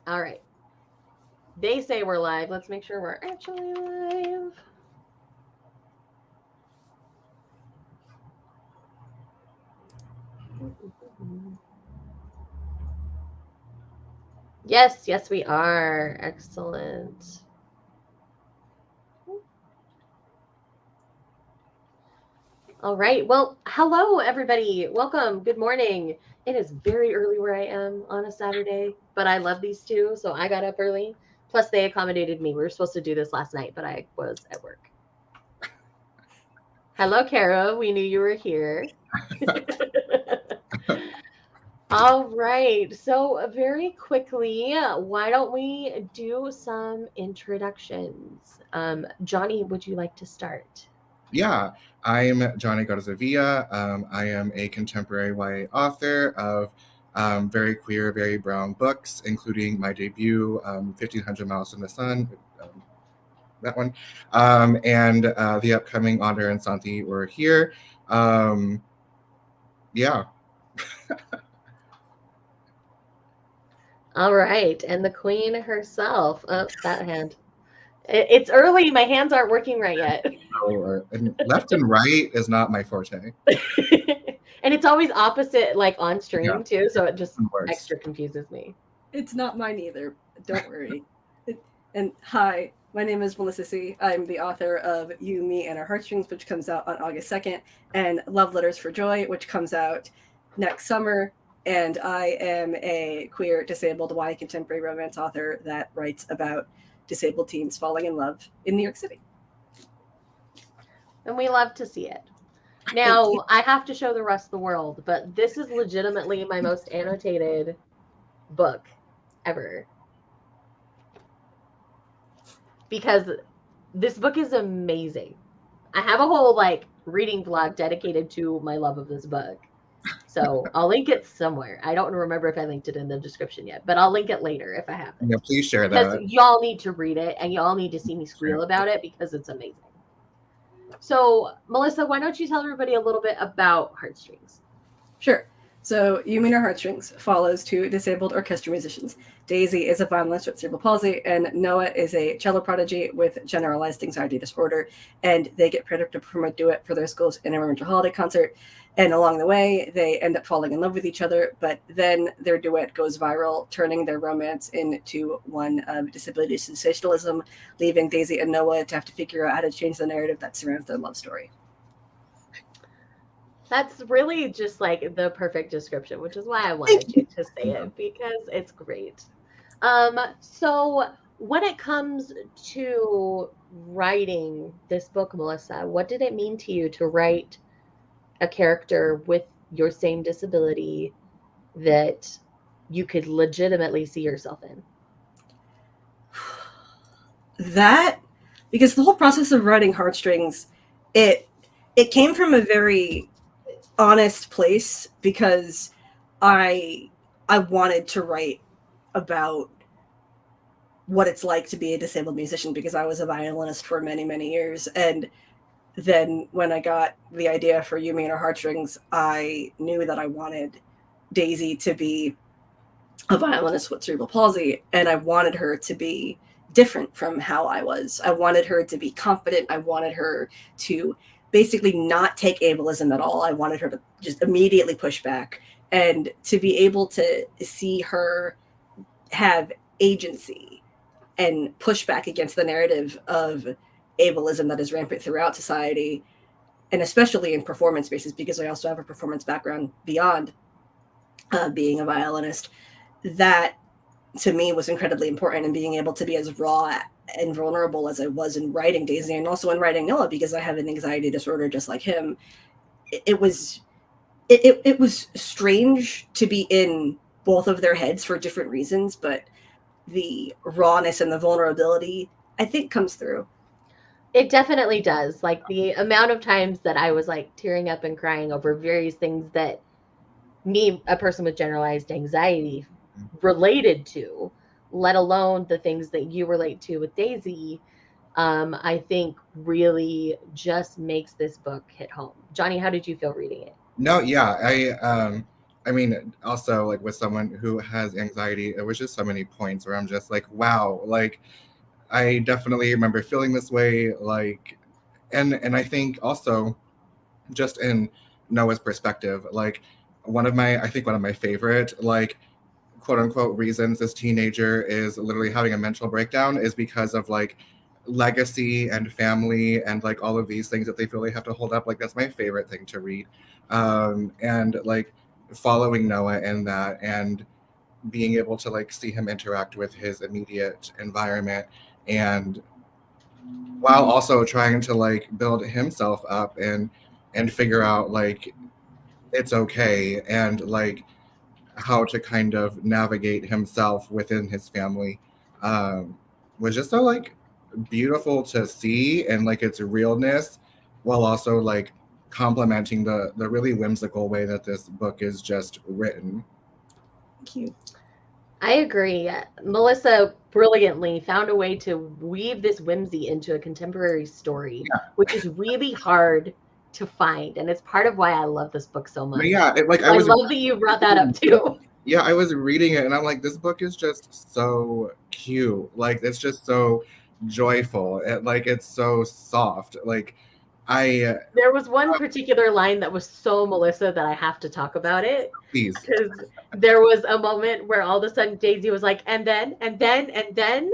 All right. They say we're live. Let's make sure we're actually live. Yes, we are. Excellent. All right. Well, hello, everybody. Welcome. Good morning. It is very early where I am on a Saturday, but I love these two, so I got up early. Plus, they accommodated me. We were supposed to do this last night, but I was at work. Hello, Kara. We knew you were here. All right. So, very quickly, why don't we do some introductions? Jonny, would you like to start? Yeah, I'm Jonny Garza. I am a contemporary YA author of very queer, very brown books, including my debut, 1500 Miles from the Sun, that one, and the upcoming Honor and Santi were here. Yeah. All right. And the queen herself. Oh, that hand. It's early. My hands aren't working right yet. And left and right is not my forte. And it's always opposite, like on Yeah, stream too. So it just worse. extra confuses me. It's not mine either. Don't worry. And hi, my name is Melissa C. I'm the author of You, Me, and Our Heartstrings, which comes out on August 2nd, and Love Letters for Joy, which comes out next summer. And I am a queer, disabled, YA contemporary romance author that writes about disabled teens falling in love in New York City. And we love to see it. Now, I have to show the rest of the world, but this is legitimately my most annotated book ever. Because this book is amazing. I have a whole like reading vlog dedicated to my love of this book. So I'll link it somewhere. I don't remember if I linked it in the description yet, but I'll link it later if I have it. Yeah, please share because that. y'all need to read it and y'all need to see me squeal about it because it's amazing. So, Melissa, why don't you tell everybody a little bit about Heartstrings? Sure. So, You Mean Our Heartstrings follows two disabled orchestra musicians. Daisy is a violinist with cerebral palsy, and Noah is a cello prodigy with generalized anxiety disorder. And they get picked to perform a duet for their school's intermental holiday concert. And along the way, they end up falling in love with each other, but then their duet goes viral, turning their romance into one of disability sensationalism, leaving Daisy and Noah to have to figure out how to change the narrative that surrounds their love story. That's really just like the perfect description, which is why I wanted you to say it because it's great. So when it comes to writing this book, Melissa, what did it mean to you to write a character with your same disability that you could legitimately see yourself in? That, because the whole process of writing Heartstrings, it came from a very honest place because I wanted to write about what it's like to be a disabled musician because I was a violinist for many, many years. And then when I got the idea for You, Me, and Our Heartstrings, I knew that I wanted Daisy to be a violinist with cerebral palsy, and I wanted her to be different from how I was. I wanted her to be confident. I wanted her to basically not take ableism at all. I wanted her to just immediately push back and to be able to see her have agency and push back against the narrative of ableism that is rampant throughout society, and especially in performance spaces, because I also have a performance background beyond being a violinist. That to me was incredibly important, and being able to be as raw and vulnerable as I was in writing Daisy and also in writing Noah, because I have an anxiety disorder just like him. It was strange to be in both of their heads for different reasons, but the rawness and the vulnerability, I think, comes through. It definitely does. Like the amount of times that I was like tearing up and crying over various things that me, a person with generalized anxiety, related to, let alone the things that you relate to with Daisy, I think really just makes this book hit home. Jonny, how did you feel reading it? No, yeah, I mean, also like with someone who has anxiety, it was just so many points where I'm just like, wow, like I definitely remember feeling this way, like, and I think also just in Noah's perspective, like I think one of my favorite, like, quote unquote reasons this teenager is literally having a mental breakdown is because of like legacy and family and like all of these things that they feel they have to hold up. Like that's my favorite thing to read. And like following Noah in that and being able to like see him interact with his immediate environment and while also trying to like build himself up and figure out like it's okay and like how to kind of navigate himself within his family um, was just so like beautiful to see and like its realness while also like complementing the really whimsical way that this book is just written. Thank you. I agree. Melissa brilliantly found a way to weave this whimsy into a contemporary story, which is really hard to find. And it's part of why I love this book so much. But yeah, like I love that you brought that up too. Yeah, I was reading it and I'm like, this book is just so cute. Like it's just so joyful. Like it's so soft. Like I There was one particular line that was so Melissa that I have to talk about it. please. Because there was a moment where all of a sudden Daisy was like, and then, and then, and then.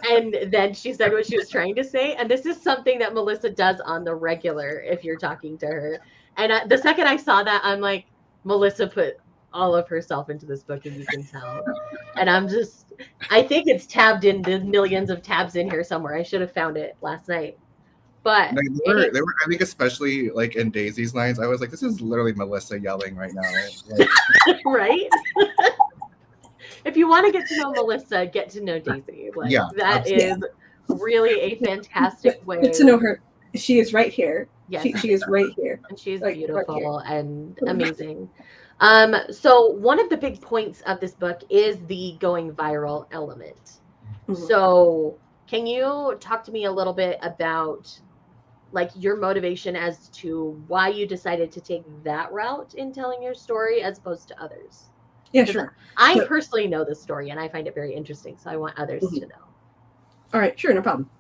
And then she said what she was trying to say. And this is something that Melissa does on the regular if you're talking to her. And the second I saw that, I'm like, Melissa put all of herself into this book, and you can tell. And I think it's tabbed in the millions of tabs in here somewhere. I should have found it last night. But they were, I think, especially like in Daisy's lines, I was like, this is literally Melissa yelling right now. Like, right? If you want to get to know Melissa, get to know Daisy. Like yeah, that is really a fantastic way. Get to know her. She is right here. Yes. She is right here. And she's right beautiful and amazing. So one of the big points of this book is the going viral element. Mm-hmm. So can you talk to me a little bit about like your motivation as to why you decided to take that route in telling your story as opposed to others? Yeah, sure. I personally know the story and I find it very interesting, so I want others to know. All right, sure, no problem.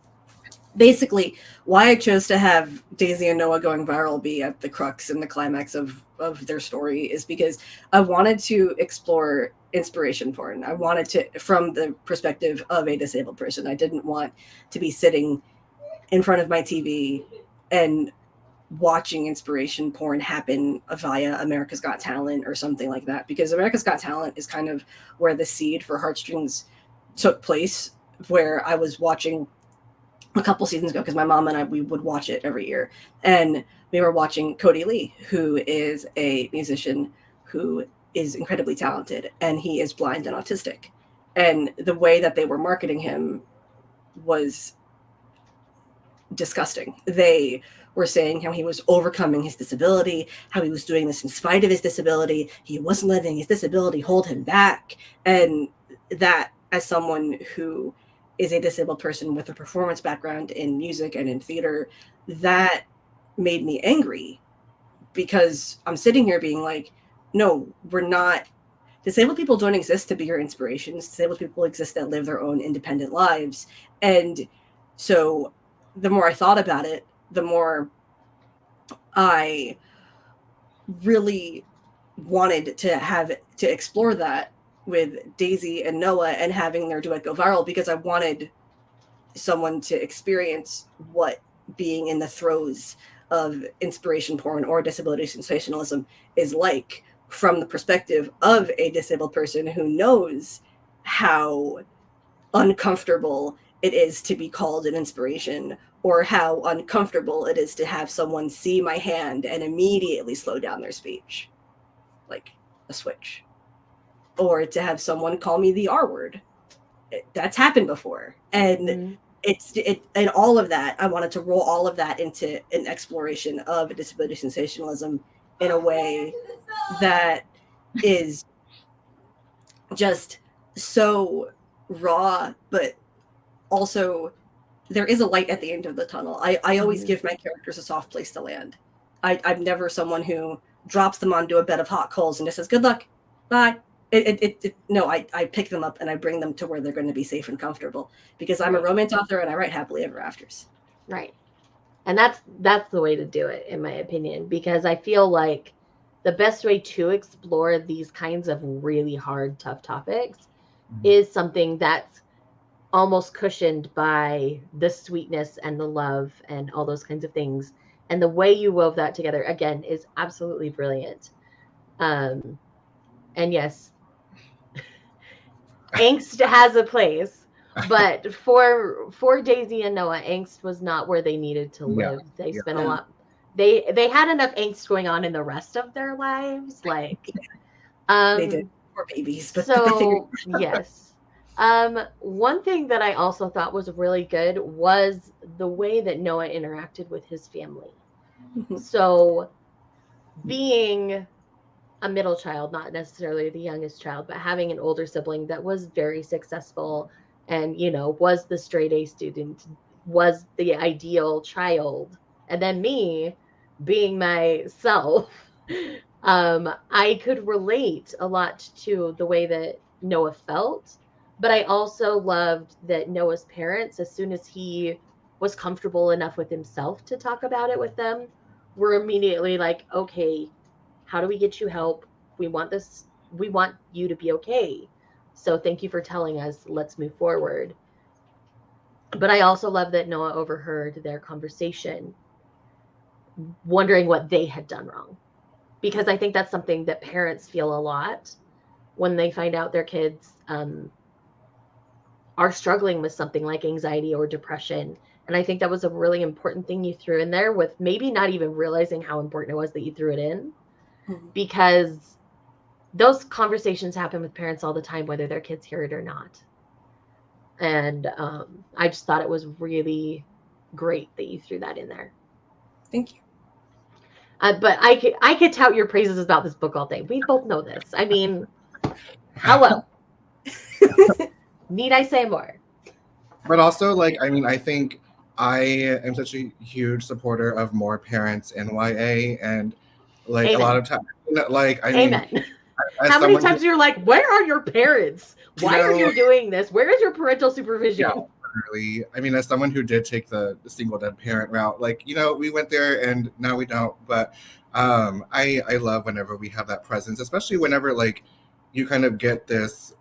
Basically, why I chose to have Daisy and Noah going viral be at the crux and the climax of their story is because I wanted to explore inspiration porn. I wanted to, from the perspective of a disabled person. I didn't want to be sitting in front of my TV and watching inspiration porn happen via America's Got Talent or something like that, because America's Got Talent is kind of where the seed for Heartstrings took place, where I was watching a couple seasons ago because my mom and we would watch it every year, and we were watching Cody Lee, who is a musician who is incredibly talented, and he is blind and autistic, and the way that they were marketing him was disgusting. They were saying how he was overcoming his disability, how he was doing this in spite of his disability. He wasn't letting his disability hold him back. And that, as someone who is a disabled person with a performance background in music and in theater, that made me angry, because I'm sitting here being like, no, we're not. Disabled people don't exist to be your inspirations. Disabled people exist that live their own independent lives. And so the more I thought about it, the more I really wanted to explore that with Daisy and Noah and having their duet go viral, because I wanted someone to experience what being in the throes of inspiration porn or disability sensationalism is like, from the perspective of a disabled person who knows how uncomfortable it is to be called an inspiration, or how uncomfortable it is to have someone see my hand and immediately slow down their speech, like a switch, or to have someone call me the R word. That's happened before. And and all of that, I wanted to roll all of that into an exploration of disability sensationalism in a way that is just so raw, but also there is a light at the end of the tunnel. I always give my characters a soft place to land. I'm never someone who drops them onto a bed of hot coals and just says, "Good luck, bye." No, I pick them up and I bring them to where they're going to be safe and comfortable because I'm a romance author and I write happily ever afters. Right. And that's the way to do it, in my opinion, because I feel like the best way to explore these kinds of really hard, tough topics is something that's almost cushioned by the sweetness and the love and all those kinds of things. And the way you wove that together, again, is absolutely brilliant. And yes, angst has a place, but for Daisy and Noah, angst was not where they needed to live. They spent a lot. They had enough angst going on in the rest of their lives, like they did. Poor babies, but so yes. One thing that I also thought was really good was the way that Noah interacted with his family. So being a middle child, not necessarily the youngest child, but having an older sibling that was very successful and, was the straight A student, was the ideal child. And then me being myself, I could relate a lot to the way that Noah felt. But I also loved that Noah's parents, as soon as he was comfortable enough with himself to talk about it with them, were immediately like, okay, how do we get you help? We want this. We want you to be okay. So thank you for telling us. Let's move forward. But I also love that Noah overheard their conversation, wondering what they had done wrong. Because I think that's something that parents feel a lot when they find out their kids are struggling with something like anxiety or depression. And I think that was a really important thing you threw in there, with maybe not even realizing how important it was that you threw it in, because those conversations happen with parents all the time, whether their kids hear it or not. And I just thought it was really great that you threw that in there. Thank you. But I could tout your praises about this book all day. We both know this. I mean, hello. Need I say more? But also, I think I am such a huge supporter of more parents in YA, and Amen. A lot of times, Amen. How many times you're like, where are your parents? Why are you doing this? Where is your parental supervision? Yeah, literally. I mean, as someone who did take the single dead parent route, we went there and now we don't. But I love whenever we have that presence, especially whenever you kind of get this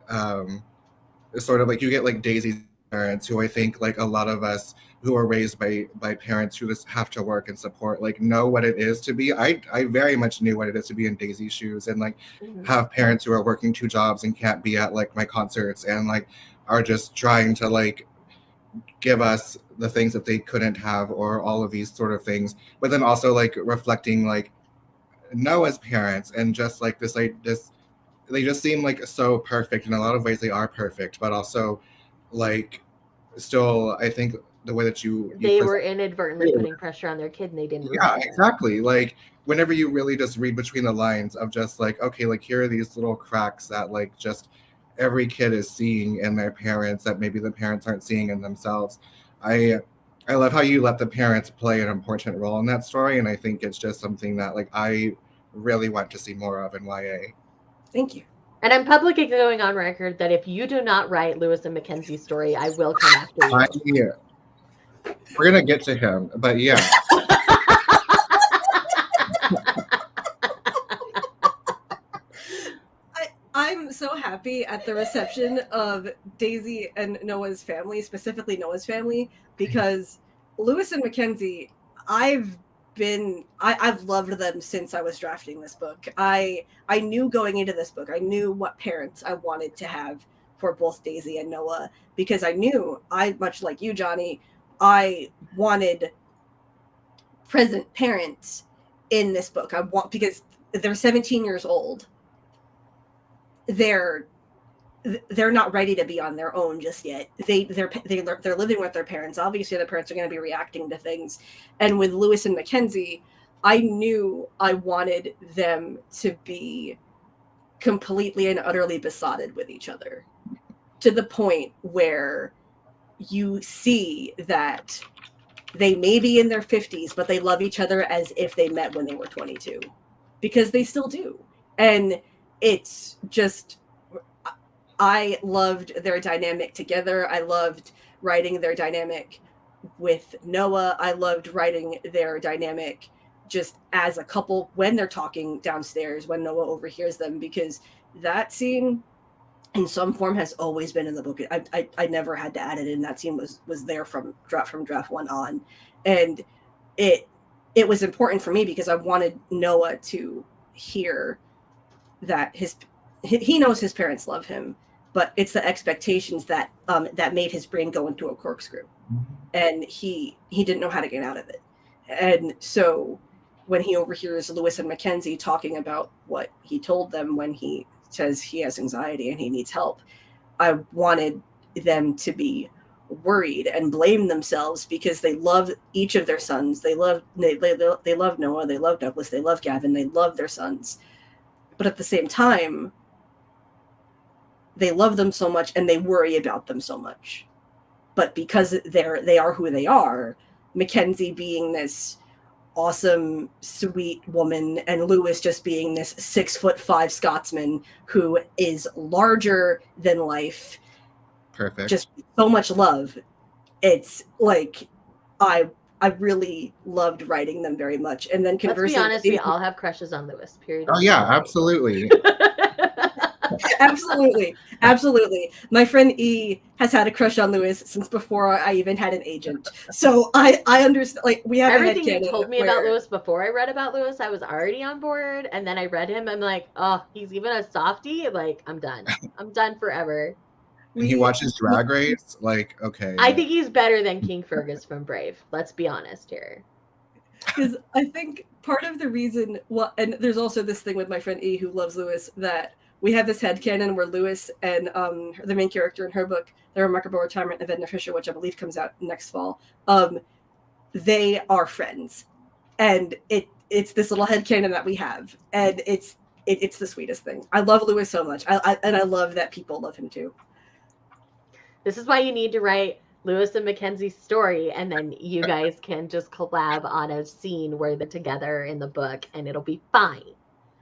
sort of you get Daisy's parents, who I think a lot of us who are raised by parents who just have to work and support know what it is to be. I very much knew what it is to be in Daisy's shoes, and have parents who are working 2 jobs and can't be at my concerts, and are just trying to give us the things that they couldn't have, or all of these sort of things. But then also reflecting Noah's parents, and just this they just seem so perfect. In a lot of ways they are perfect, but also still, I think the way that they were inadvertently putting pressure on their kid, and they didn't realize exactly. Whenever you really just read between the lines of just okay, here are these little cracks that just every kid is seeing in their parents that maybe the parents aren't seeing in themselves. I love how you let the parents play an important role in that story, and I think it's just something that I really want to see more of in YA. Thank you. And I'm publicly going on record that if you do not write Lewis and Mackenzie's story, I will come after you. We're going to get to him, but yeah. I'm so happy at the reception of Daisy and Noah's family, specifically Noah's family, because Lewis and Mackenzie, I've loved them since I was drafting this book. I knew going into this book, I knew what parents I wanted to have for both Daisy and Noah, because I knew, much like you, Jonny, I wanted present parents in this book. Because they're 17 years old. They're not ready to be on their own just yet. They're living with their parents. Obviously, the parents are going to be reacting to things. And with Lewis and Mackenzie, I knew I wanted them to be completely and utterly besotted with each other, to the point where you see that they may be in their 50s, but they love each other as if they met when they were 22. because they still do. And it's just, I loved their dynamic together. I loved writing their dynamic with Noah. I loved writing their dynamic just as a couple when they're talking downstairs, when Noah overhears them, because that scene in some form has always been in the book. I never had to add it in. That scene was there from draft one on. And it was important for me because I wanted Noah to hear that he knows his parents love him, but it's the expectations that that made his brain go into a corkscrew, and he didn't know how to get out of it. And so when he overhears Lewis and Mackenzie talking about what he told them when he says he has anxiety and he needs help, I wanted them to be worried and blame themselves because they love each of their sons. They love Noah, they love Douglas, they love Gavin, they love their sons. But at the same time, they love them so much and they worry about them so much. But because they are who they are, Mackenzie being this awesome, sweet woman, and Lewis just being this 6'5" Scotsman who is larger than life. Perfect. Just so much love. It's like I really loved writing them very much. And then conversely, let's be honest, we all have crushes on Lewis. Period. Oh yeah, absolutely. Absolutely. My friend E has had a crush on Lewis since before I even had an agent. So I understand. Like, we have everything you told me about Lewis before I read about Lewis, I was already on board, and then I read him. I'm like, oh, he's even a softie. Like, I'm done. I'm done forever. And he watches Drag Race. Like, okay. I think he's better than King Fergus from Brave. Let's be honest here. Because I think part of the reason, and there's also this thing with my friend E who loves Lewis, that we have this headcanon where Lewis and the main character in her book, The Remarkable Retirement of Edna Fisher, which I believe comes out next fall, they are friends. And it's this little headcanon that we have. And it's the sweetest thing. I love Lewis so much. And I love that people love him too. This is why you need to write Lewis and Mackenzie's story, and then you guys can just collab on a scene where they're together in the book, and it'll be fine.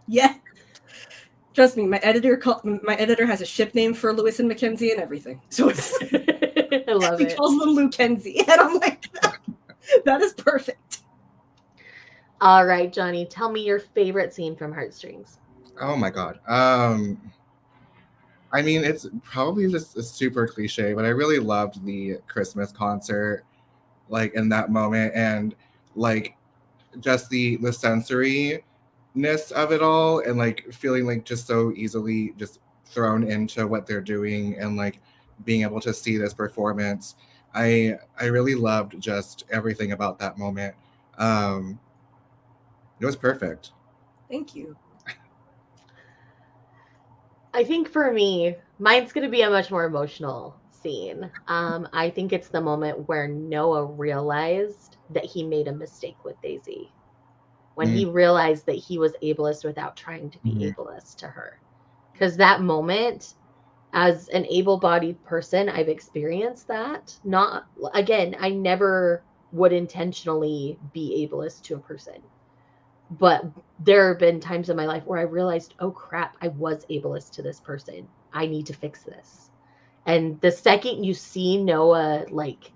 Yeah. Trust me, my editor has a ship name for Lewis and Mackenzie and everything. So it's I love it. He calls them Lou Kenzie, and I'm like, that is perfect. All right, Jonny, tell me your favorite scene from Heartstrings. Oh my god. I mean, it's probably just a super cliche, but I really loved the Christmas concert, like, in that moment, and like just the sensoriness of it all, and like feeling like just so easily just thrown into what they're doing, and like being able to see this performance. I really loved just everything about that moment. It was perfect. Thank you. I think for me, mine's going to be a much more emotional scene. I think it's the moment where Noah realized that he made a mistake with Daisy. When he realized that he was ableist without trying to be ableist to her. Because that moment, as an able-bodied person, I've experienced that. Not, again, I never would intentionally be ableist to a person. But there have been times in my life where I realized, oh crap, I was ableist to this person. I need to fix this. And the second you see Noah like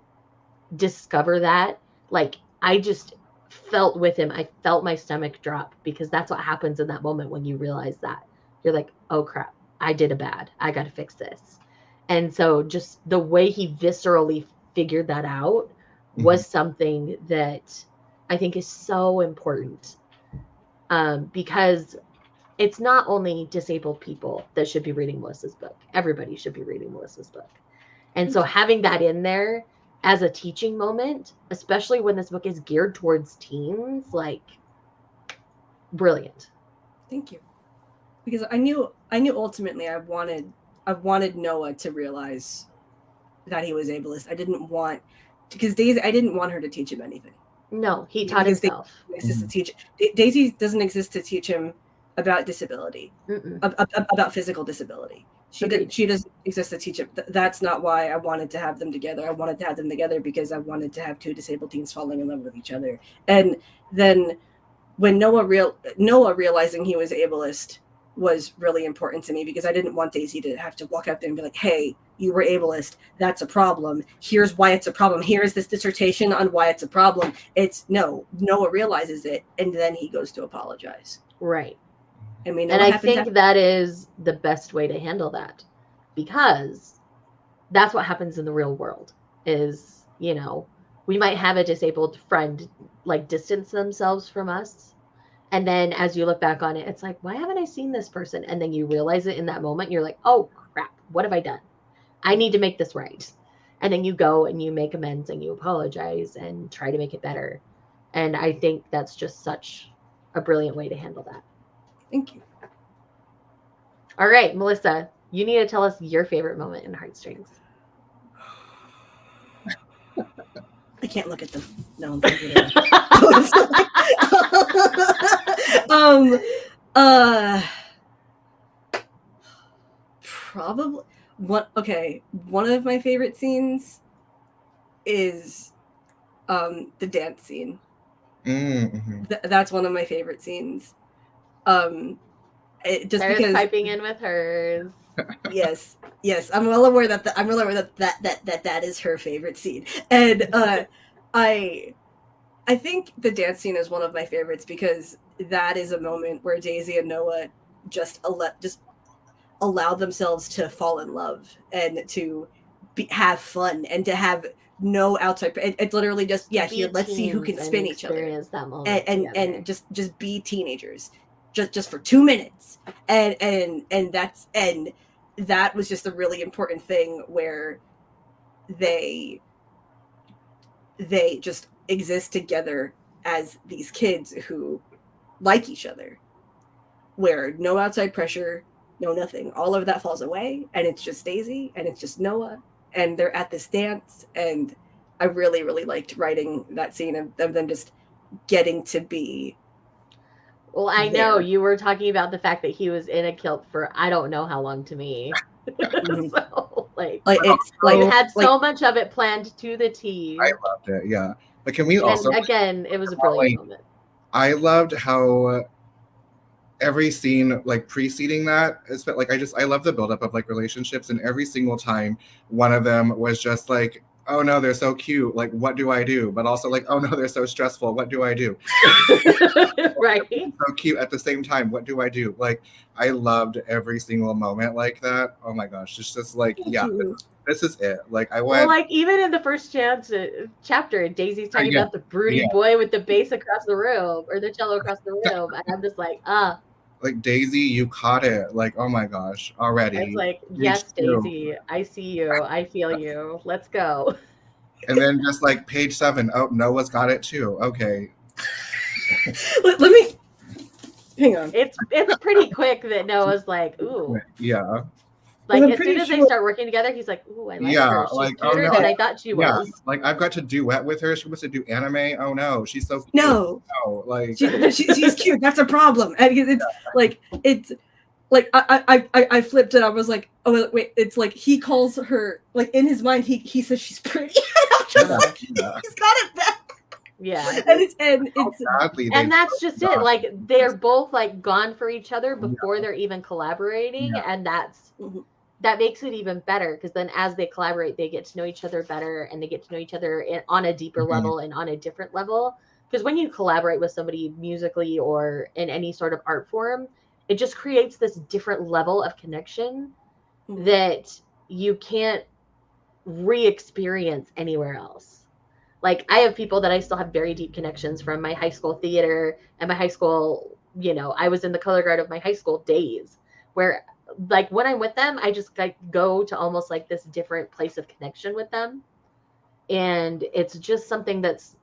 discover that, like I just felt with him. I felt my stomach drop, because that's what happens in that moment when you realize that. You're like, oh crap, I did a bad. I got to fix this. And so just the way he viscerally figured that out was something that I think is so important. Because it's not only disabled people that should be reading Melissa's book. Everybody should be reading Melissa's book. And so having that in there as a teaching moment, especially when this book is geared towards teens, like, brilliant. Thank you. Because I knew ultimately I wanted Noah to realize that he was ableist. I didn't want her to teach him anything. No, he taught himself. Daisy doesn't exist to teach him about disability, about physical disability. She doesn't exist to teach him. That's not why I wanted to have them together. I wanted to have them together because I wanted to have two disabled teens falling in love with each other. And then when Noah realizing he was ableist was really important to me, because I didn't want Daisy to have to walk out there and be like, hey, you were ableist, that's a problem, here's why it's a problem, here's this dissertation on why it's a problem. It's no, Noah realizes it, and then he goes to apologize. Right. And we know And what I happens think after. that is the best way to handle that, because that's what happens in the real world is, you know, we might have a disabled friend like distance themselves from us. And then as you look back on it, it's like, why haven't I seen this person? And then you realize it in that moment. You're like, oh, crap, what have I done? I need to make this right. And then you go and you make amends and you apologize and try to make it better. And I think that's just such a brilliant way to handle that. Thank you. All right, Melissa, you need to tell us your favorite moment in Heartstrings. I can't look at them. No, I'm thinking probably one of my favorite scenes is the dance scene. Mm-hmm. That's one of my favorite scenes. Just Sarah's because piping in with hers. yes, I'm well aware that that is her favorite scene, and I think the dance scene is one of my favorites, because that is a moment where Daisy and Noah just allow themselves to fall in love and to have fun and to have no outside. It's literally just here. Let's see who can spin each other, that moment and just be teenagers, just for 2 minutes, and that was just a really important thing where they just exist together as these kids who like each other, where no outside pressure, no nothing, all of that falls away, and it's just Daisy and it's just Noah, and they're at this dance. And I really, really liked writing that scene of them just getting to be. Well, I know you were talking about the fact that he was in a kilt for I don't know how long to me. So it's you had so much of it planned to the T. I loved it. Yeah, but can we also again? It was a brilliant moment. I loved how every scene preceding that, I love the buildup of relationships, and every single time one of them was just like, oh no, they're so cute, what do I do? But also oh no, they're so stressful, what do I do? Right. So cute at the same time, what do I do? I loved every single moment like that. Oh my gosh, it's just this is it. I went even in the first chapter, Daisy's talking about the broody boy with the bass across the room, or the cello across the room, and I'm just Daisy, you caught it. Oh my gosh, already. It's yes, Daisy, I see you, I feel you. Let's go. And then just page 7, oh, Noah's got it too. Okay. Let me hang on. It's pretty quick that Noah's ooh. Yeah. As soon as they start working together, he's like, ooh, I like her. She's cuter than I thought she was. I've got to duet with her. She wants to do anime. Oh no, she's so cute. No, she's cute. That's a problem. And it's I flipped it. I was like, oh wait, it's he calls her in his mind. He says she's pretty. I'm just he's got it back. Yeah, and that's just it. They're both gone for each other before they're even collaborating, and that makes it even better, because then as they collaborate, they get to know each other better, and they get to know each other on a deeper level and on a different level. Because when you collaborate with somebody musically or in any sort of art form, it just creates this different level of connection that you can't re-experience anywhere else. I have people that I still have very deep connections from my high school theater and my high school, I was in the color guard of my high school days, where when I'm with them, I just go to almost this different place of connection with them. And it's just something that's,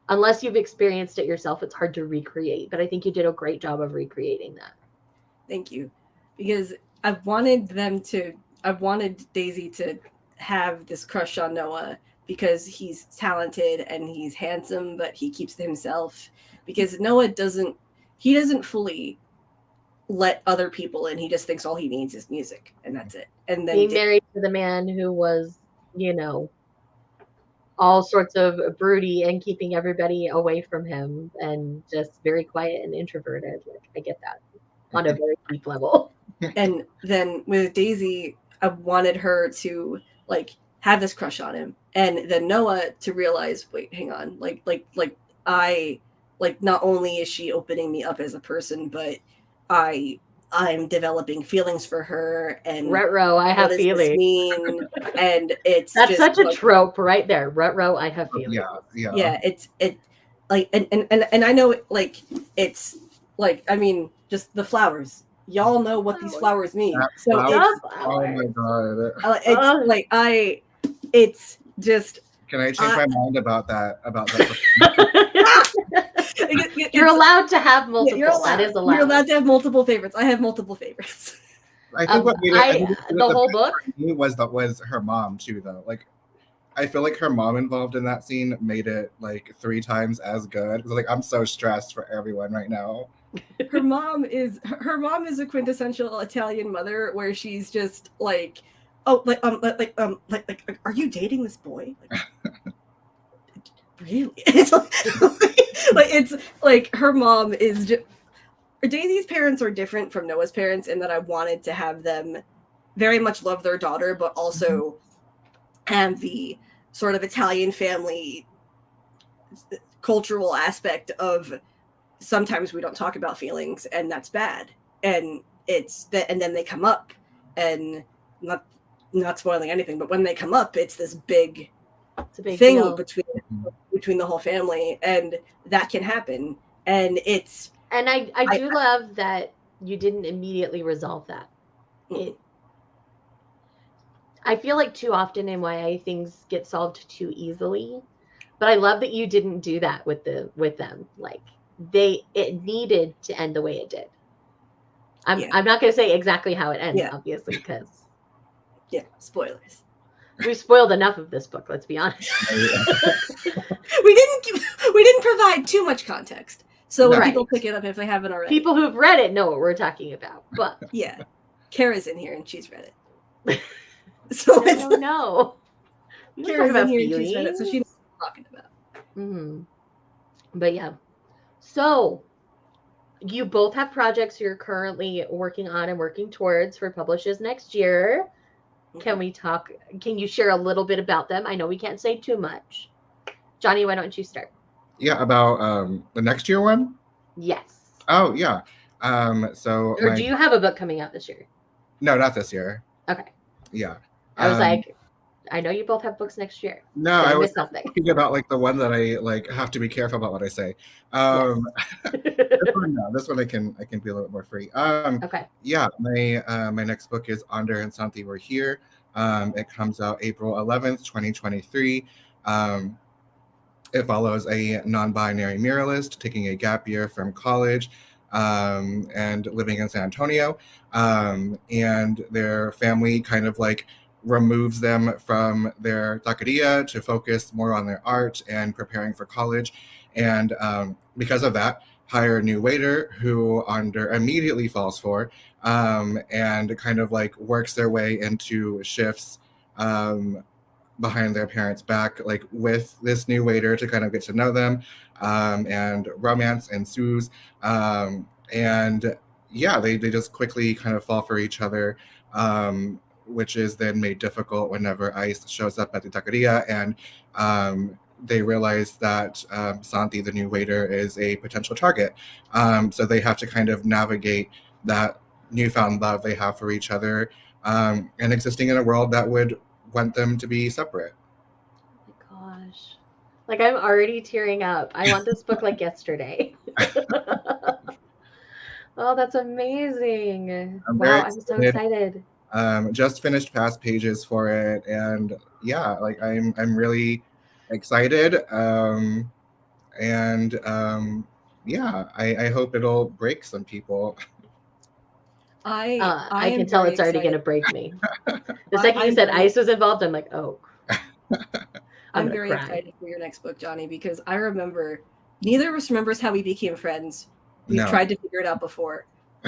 unless you've experienced it yourself, it's hard to recreate. But I think you did a great job of recreating that. Thank you. Because I wanted Daisy to have this crush on Noah, because he's talented and he's handsome, but he keeps to himself. Because Noah doesn't fully let other people in. He just thinks all he needs is music, and that's it. And then being married to the man who was, all sorts of broody and keeping everybody away from him and just very quiet and introverted. Like, I get that on a very deep level. And then with Daisy, I wanted her to like have this crush on him, and then Noah to realize, wait, hang on, I like not only is she opening me up as a person, but I'm developing feelings for her, and Rutro, I what have does this feelings. mean? And it's That's just such a like, trope right there. Rutro, I have feelings. yeah, it like and I know like it's like, I mean, just the flowers. Y'all know what these flowers mean. That So flower- it's oh my god. it's like it's just Can I change my mind about that? You're allowed to have multiple. You're allowed. That is allowed. You're allowed to have multiple favorites. I have multiple favorites. I think what made it the whole book was her mom too, though. Like, I feel like her mom involved in that scene made it like 3 times as good. Like, I'm so stressed for everyone right now. Her mom is a quintessential Italian mother, where she's just like, oh, are you dating this boy? Like, really? It's it's like her mom is just. Daisy's parents are different from Noah's parents in that I wanted to have them very much love their daughter, but also have the sort of Italian family cultural aspect of sometimes we don't talk about feelings, and that's bad. And it's that, and then they come up, and not spoiling anything, but when they come up, it's this big thing deal. between the whole family, and that can happen. And it's. And I do love that you didn't immediately resolve that. I feel like too often in YA things get solved too easily, but I love that you didn't do that with them. Like, it needed to end the way it did. I'm not going to say exactly how it ends, obviously, because spoilers. We spoiled enough of this book. Let's be honest. We didn't provide too much context. So when people pick it up if they haven't already. People who've read it know what we're talking about. But yeah. Kara's in here and she's read it. So I don't know. Kara's in here and she's read it, so she knows what I'm talking about. Mm-hmm. But yeah. So you both have projects you're currently working on and working towards for publishes next year. Mm-hmm. Can you share a little bit about them? I know we can't say too much. Jonny, why don't you start? Yeah, about the next year one? Yes. Oh, yeah. Or do you have a book coming out this year? No, not this year. Okay. Yeah. I was like, I know you both have books next year. No, I was thinking about like the one that I have to be careful about what I say. This one I can be a little bit more free. Okay. Yeah, my next book is Ander and Santi Were Here. It comes out April 11th, 2023. It follows a non-binary muralist taking a gap year from college and living in San Antonio. And their family kind of like removes them from their taqueria to focus more on their art and preparing for college. And because of that, hire a new waiter who Ander immediately falls for and kind of like works their way into shifts behind their parents' back, like with this new waiter to kind of get to know them, and romance ensues. And yeah, they just quickly kind of fall for each other, which is then made difficult whenever Ice shows up at the taqueria, and they realize that Santi, the new waiter, is a potential target. So they have to kind of navigate that newfound love they have for each other, and existing in a world that would want them to be separate. Oh my gosh. Like, I'm already tearing up. I want this book like yesterday. Oh, that's amazing. Wow, I'm so excited. Just finished past pages for it, and yeah, like I'm really excited. Yeah, I hope it'll break some people. I can tell it's already going to break me. The second you said Ice was involved, I'm like, oh. I'm very excited for your next book, Jonny, because I remember, neither of us remembers how we became friends. We've tried to figure it out before.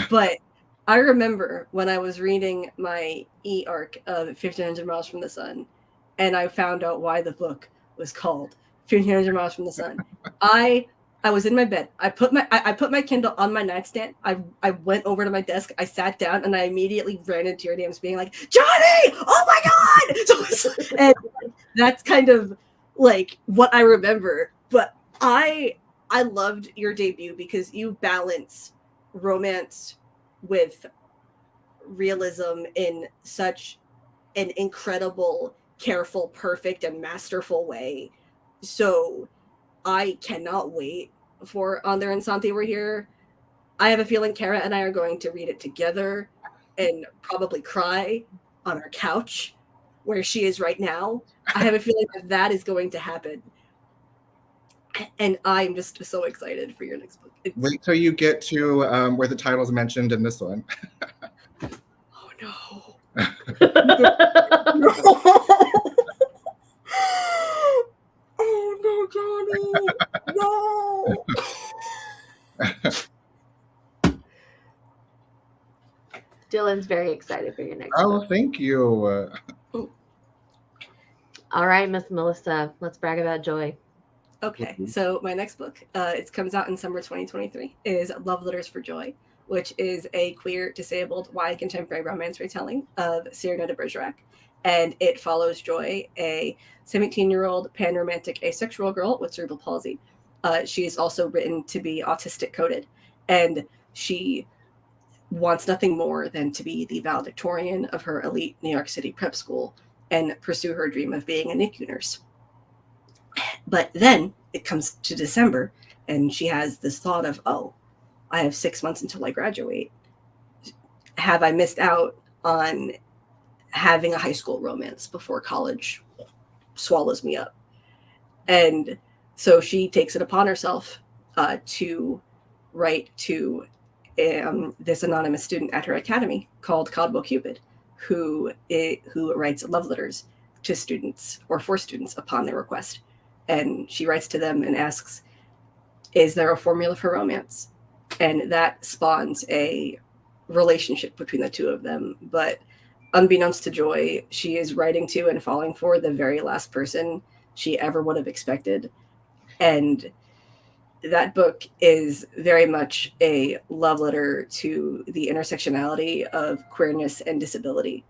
But I remember when I was reading my e-arc of 1500 Miles from the Sun, and I found out why the book was called 1500 Miles from the Sun. I was in my bed. I put my Kindle on my nightstand. I went over to my desk. I sat down and I immediately ran into your DMs being like, Jonny, oh my God. And that's kind of like what I remember. But I loved your debut because you balance romance with realism in such an incredible, careful, perfect, and masterful way. So I cannot wait for Andre and Santi were here. I have a feeling Kara and I are going to read it together and probably cry on our couch where she is right now. I have a feeling that is going to happen. And I'm just so excited for your next book. Wait till you get to where the title's mentioned in this one. Oh no. No. Oh no, Jonny. No. Dylan's very excited for your next Oh, book. thank you. All right, Miss Melissa, let's brag about joy. Okay, so my next book, it comes out in summer 2023, is Love Letters for Joy, which is a queer, disabled, YA contemporary romance retelling of Cyrano de Bergerac. And it follows Joy, a 17-year-old pan-romantic asexual girl with cerebral palsy. She is also written to be autistic coded, and she wants nothing more than to be the valedictorian of her elite New York City prep school and pursue her dream of being a NICU nurse. But then it comes to December, and she has this thought of, oh, I have 6 months until I graduate. Have I missed out on having a high school romance before college swallows me up? And so she takes it upon herself to write to this anonymous student at her academy called Caldwell Cupid, who writes love letters to students or for students upon their request. And she writes to them and asks, is there a formula for romance? And that spawns a relationship between the two of them. But unbeknownst to Joy, she is writing to and falling for the very last person she ever would have expected. And that book is very much a love letter to the intersectionality of queerness and disability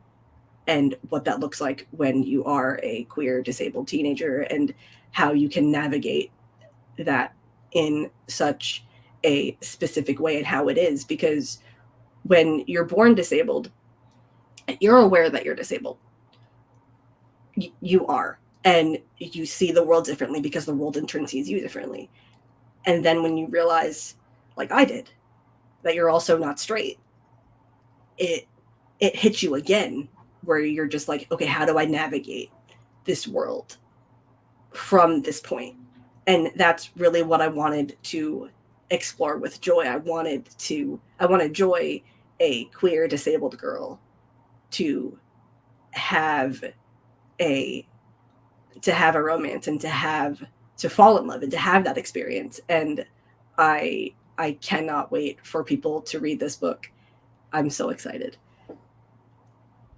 and what that looks like when you are a queer, disabled teenager and how you can navigate that in such a specific way and how it is. Because when you're born disabled, you're aware that you're disabled. You are. And you see the world differently because the world in turn sees you differently. And then when you realize, like I did, that you're also not straight, it hits you again, where you're just like, okay, how do I navigate this world from this point? And that's really what I wanted to explore with Joy. I wanted Joy, a queer disabled girl, to have a romance and to fall in love and to have that experience. And I cannot wait for people to read this book. I'm so excited.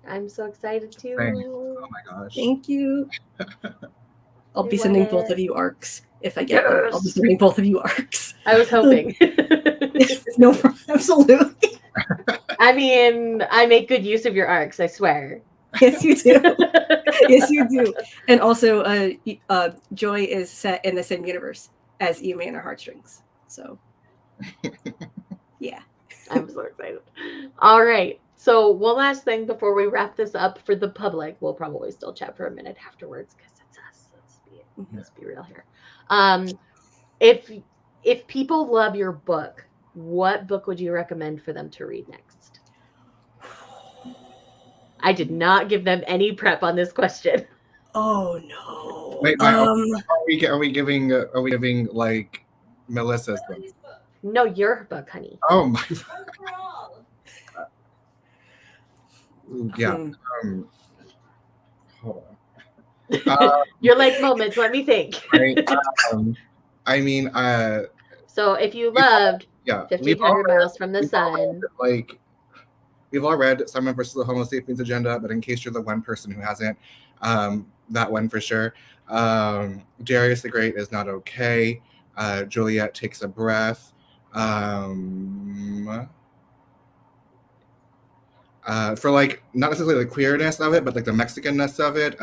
I'm so excited too. Oh my gosh. Thank you. I'll be sending both of you arcs if I get them. I'll be sending both of you arcs. I was hoping. No problem. Absolutely. I mean, I make good use of your arcs, I swear. Yes, you do. Yes, you do. And also, Joy is set in the same universe as Yumi and her Heartstrings. So, yeah. I'm so excited. All right. So one last thing before we wrap this up for the public. We'll probably still chat for a minute afterwards because it's us. Let's be real here. If people love your book, what book would you recommend for them to read next? I did not give them any prep on this question. Oh no! Wait, are we giving like Melissa's book? No, your book, honey. Oh my! Yeah. Hold on. You're like moments. Let me think. I mean, so if you loved 1500 Miles from the Sun, like we've all read Simon versus the Homo Sapiens Agenda, but in case you're the one person who hasn't, that one for sure. Darius the Great is not okay. Juliet takes a breath. For like not necessarily the queerness of it, but like the Mexicanness of it.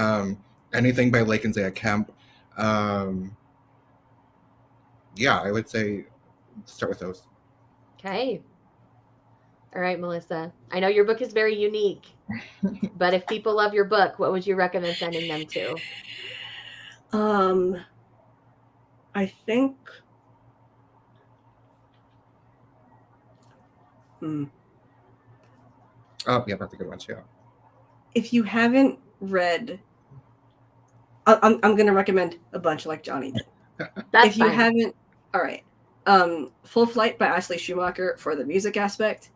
Anything by Lake and Zaya Kemp. Yeah, I would say start with those. Okay. All right, Melissa. I know your book is very unique, but if people love your book, what would you recommend sending them to? I think. Oh, yeah, that's a good one too. If you haven't read, I'm going to recommend a bunch like Jonny did. That's if you fine. haven't, all right. Full Flight by Ashley Schumacher for the music aspect.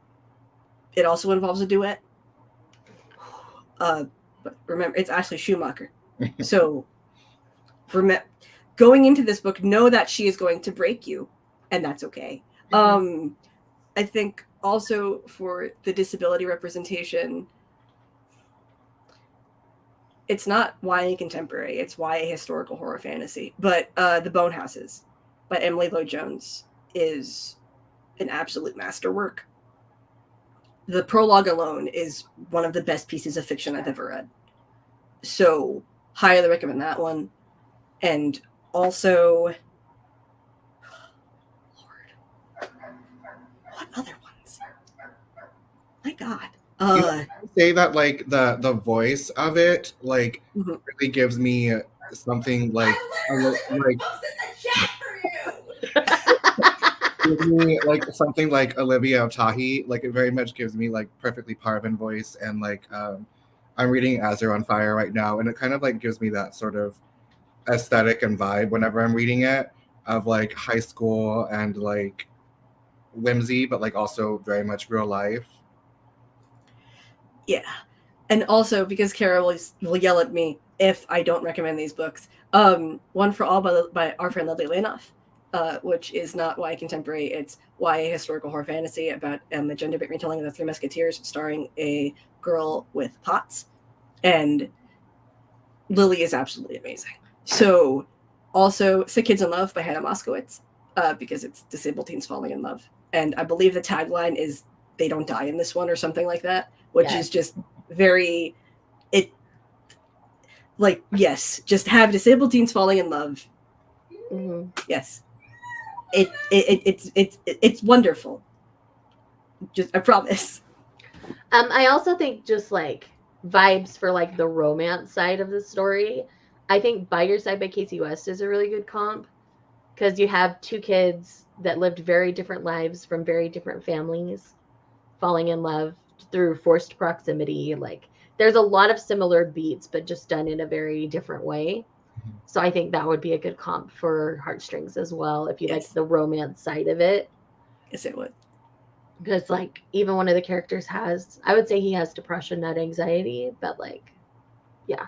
It also involves a duet. But remember, it's Ashley Schumacher. So, going into this book, know that she is going to break you, and that's okay. I think also for the disability representation, it's not YA contemporary, it's YA historical horror fantasy. But The Bone Houses by Emily Lloyd-Jones is an absolute masterwork. The prologue alone is one of the best pieces of fiction I've ever read. So, highly recommend that one. And also, Lord, what other ones? My God. Say that like the voice of it like really gives me something like gives me like something like Olivia Otahi. Like it very much gives me like perfectly Parvin voice, and like I'm reading As They're on Fire right now, and it kind of like gives me that sort of aesthetic and vibe whenever I'm reading it, of like high school and like whimsy, but like also very much real life. Yeah. And also, because Kara will yell at me if I don't recommend these books, One for All by our friend Leslie Lanoff, which is not YA contemporary, it's YA historical horror fantasy about a gender-bent retelling of the Three Musketeers, starring a girl with POTS. And Lily is absolutely amazing. So, also, Sick Kids in Love by Hannah Moskowitz, because it's disabled teens falling in love. And I believe the tagline is, they don't die in this one, or something like that, which is just very, yes, just have disabled teens falling in love. Mm-hmm. Yes. It's wonderful. Just, I promise. I also think just like vibes for like the romance side of the story. I think By Your Side by Casey West is a really good comp, because you have two kids that lived very different lives from very different families falling in love through forced proximity. Like there's a lot of similar beats, but just done in a very different way. So I think that would be a good comp for Heartstrings as well, if you like the romance side of it. Yes, it would. Because like even one of the characters has, I would say he has depression, not anxiety, but like, yeah,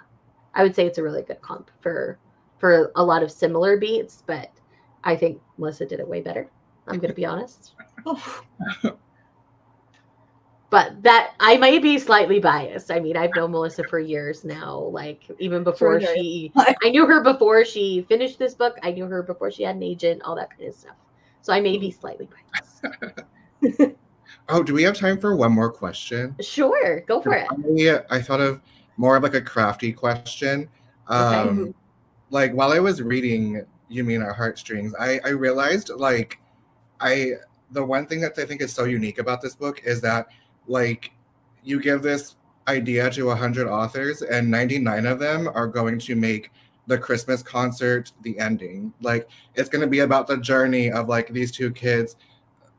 I would say it's a really good comp for a lot of similar beats, but I think Melissa did it way better. I'm going to be honest. But that, I might be slightly biased. I mean, I've known Melissa for years now, like even before I knew her before she finished this book. I knew her before she had an agent, all that kind of stuff. So I may be slightly biased. Oh, do we have time for one more question? Sure, go for it. I thought of more of like a crafty question. Okay. Like while I was reading You Mean Our Heartstrings, I realized like the one thing that I think is so unique about this book is that like you give this idea to 100 authors and 99 of them are going to make the Christmas concert the ending. Like it's going to be about the journey of like these two kids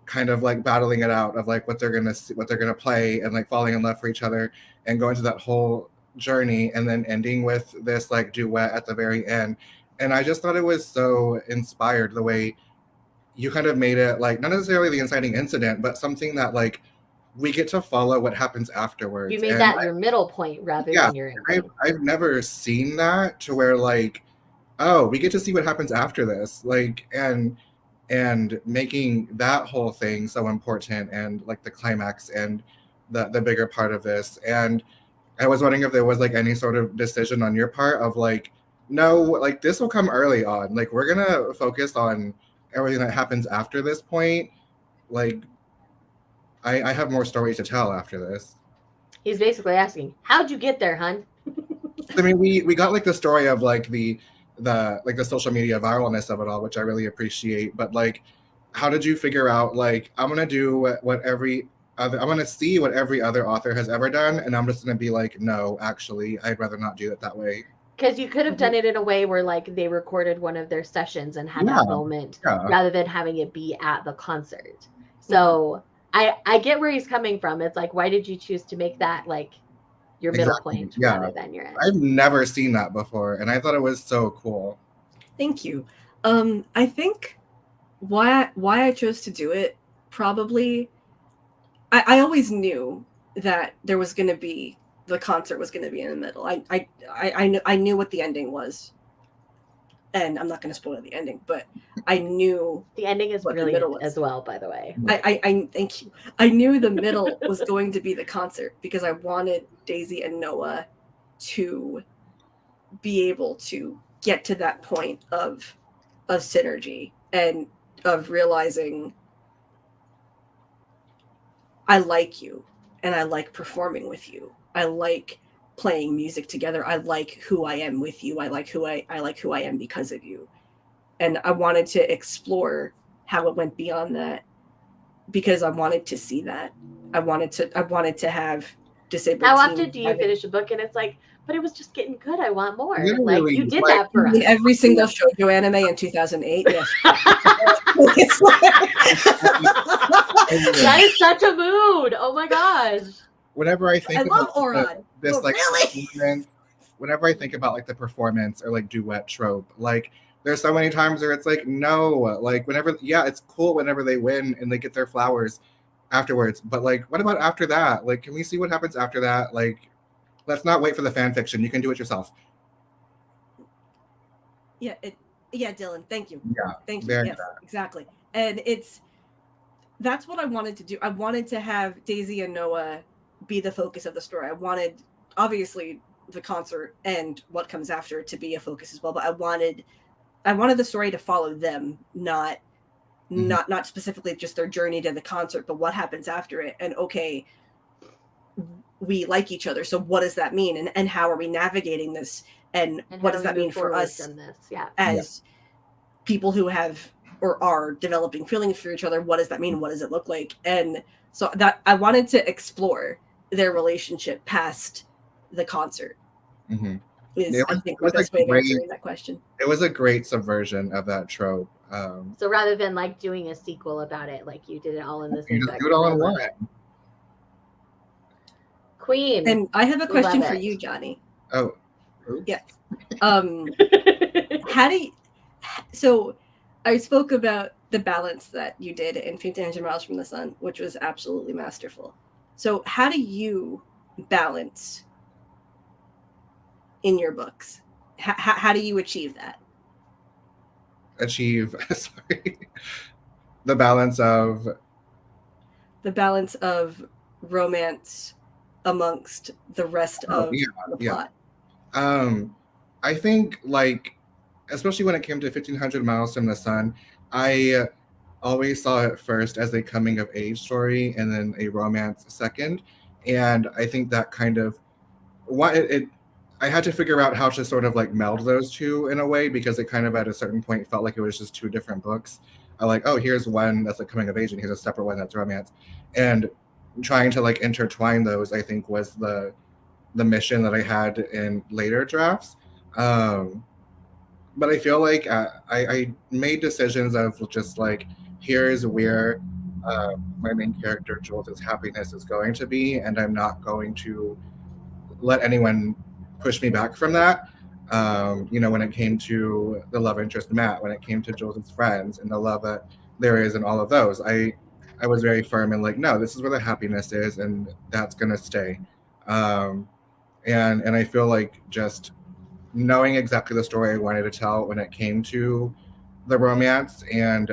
kind of like battling it out of like what they're gonna play and like falling in love for each other and going through that whole journey and then ending with this like duet at the very end. And I just thought it was so inspired the way you kind of made it like not necessarily the inciting incident, but something that like we get to follow what happens afterwards. You made that your middle point rather than your ending. I've never seen that to where like, oh, we get to see what happens after this, like and making that whole thing so important and like the climax and the bigger part of this. And I was wondering if there was like any sort of decision on your part of like, no, like this will come early on. Like we're gonna focus on everything that happens after this point. Like I have more stories to tell after this. He's basically asking, "How'd you get there, hun?" I mean, we got like the story of like the like the social media viralness of it all, which I really appreciate. But like, how did you figure out like I'm gonna do what every other I'm gonna see what every other author has ever done, and I'm just gonna be like, no, actually, I'd rather not do it that way. Because you could have done it in a way where like they recorded one of their sessions and had that moment rather than having it be at the concert. So I get where he's coming from. It's like, why did you choose to make that like your middle point rather than your end? I've never seen that before, and I thought it was so cool. Thank you. I think why I chose to do it, probably I always knew that there was going to be the concert was going to be in the middle. I knew what the ending was, and I'm not going to spoil the ending, but I knew the ending is brilliant as well. By the way, I thank you. I knew the middle was going to be the concert because I wanted Daisy and Noah to be able to get to that point of synergy and of realizing I like you and I like performing with you. I like playing music together. I like who I am with you. I like who I am because of you. And I wanted to explore how it went beyond that because I wanted to see that. I wanted to have disabled. How often do you finish a book and it's like, but it was just getting good. I want more. Like you did that for us. Every single shoujo anime in 2008. Yes. That is such a mood. Oh my gosh. Whenever I think about this, like, really? Whenever I think about like the performance or like duet trope, like there's so many times where it's like, no, like whenever, it's cool whenever they win and they get their flowers afterwards. But like, what about after that? Like, can we see what happens after that? Like, let's not wait for the fan fiction. You can do it yourself. Yeah, Dylan, thank you. Yeah, thank you. Yes, exactly. And that's what I wanted to do. I wanted to have Daisy and Noah be the focus of the story. I wanted, obviously, the concert and what comes after to be a focus as well. But I wanted the story to follow them, not specifically just their journey to the concert, but what happens after it. And okay, we like each other, so what does that mean? And how are we navigating this? And what does that mean for us as people who have or are developing feelings for each other? What does that mean? What does it look like? And so that I wanted to explore their relationship past the concert. Mm-hmm. I think the best way of answering that question. It was a great subversion of that trope. So rather than like doing a sequel about it, like you did it all in the same. You just do it all in one. Queen. And I have a question for you, Jonny. Oh. Yes. So I spoke about the balance that you did in 1500 Miles from the Sun, which was absolutely masterful. So how do you balance in your books? How do you achieve that? The balance of romance amongst the rest of the plot. I think, like, especially when it came to 1500 Miles from the Sun, I always saw it first as a coming of age story and then a romance second. And I think that kind of I had to figure out how to sort of like meld those two in a way, because it kind of at a certain point felt like it was just two different books. I like, oh, here's one that's like coming of age and here's a separate one that's romance. And trying to like intertwine those, I think, was the mission that I had in later drafts. But I feel like I made decisions of just like, here's where my main character Jules' happiness is going to be, and I'm not going to let anyone push me back from that. When it came to the love interest Matt, when it came to Jules' friends and the love that there is in all of those, I was very firm and like, no, this is where the happiness is, and that's gonna stay. And I feel like just knowing exactly the story I wanted to tell when it came to the romance, and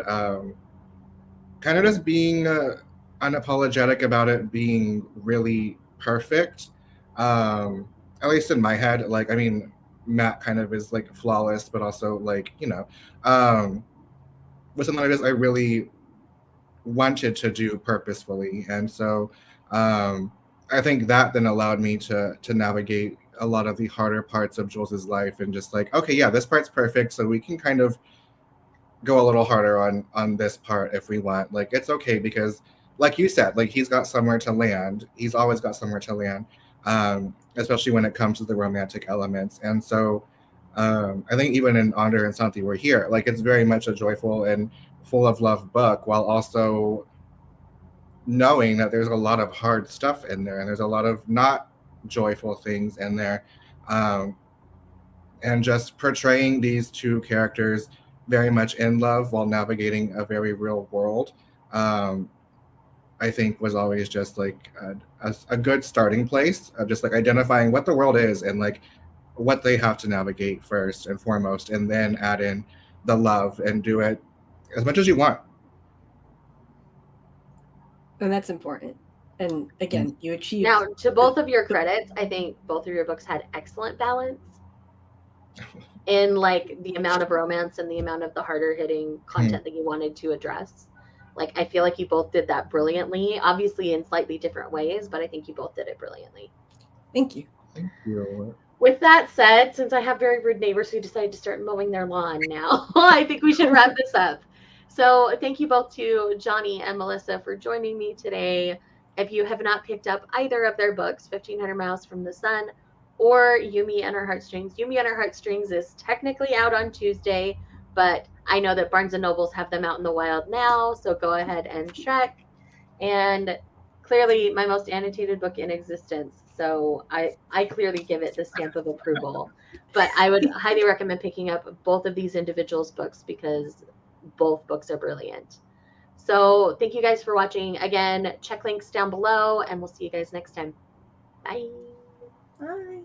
kind of just being unapologetic about it being really perfect. At least in my head, like, I mean, Matt kind of is like flawless, but also like, was something I really wanted to do purposefully. And so I think that then allowed me to navigate a lot of the harder parts of Jules's life and just like, okay, yeah, this part's perfect, so we can kind of go a little harder on this part if we want. Like, it's okay because, like you said, like, he's got somewhere to land. He's always got somewhere to land, especially when it comes to the romantic elements. And so I think even in Onder and Santi We're Here, like, it's very much a joyful and full of love book, while also knowing that there's a lot of hard stuff in there and there's a lot of not joyful things in there. Um, and just portraying these two characters very much in love while navigating a very real world, I think was always just like a good starting place of just like identifying what the world is and like what they have to navigate first and foremost, and then add in the love and do it as much as you want. And that's important. And again, you achieve. Now, to both of your credits, I think both of your books had excellent balance in like the amount of romance and the amount of the harder hitting content that you wanted to address. Like, I feel like you both did that brilliantly, obviously in slightly different ways, but I think you both did it brilliantly. Thank you. Thank you. With that said, since I have very rude neighbors who decided to start mowing their lawn now, I think we should wrap this up. So thank you both to Jonny and Melissa for joining me today. If you have not picked up either of their books, 1500 Miles from the Sun or Yumi and Her Heartstrings, Yumi and Her Heartstrings is technically out on Tuesday, but I know that Barnes & Nobles have them out in the wild now, so go ahead and check. And clearly my most annotated book in existence, so I clearly give it the stamp of approval. But I would highly recommend picking up both of these individuals' books because both books are brilliant. So thank you guys for watching. Again, check links down below, and we'll see you guys next time. Bye. Bye.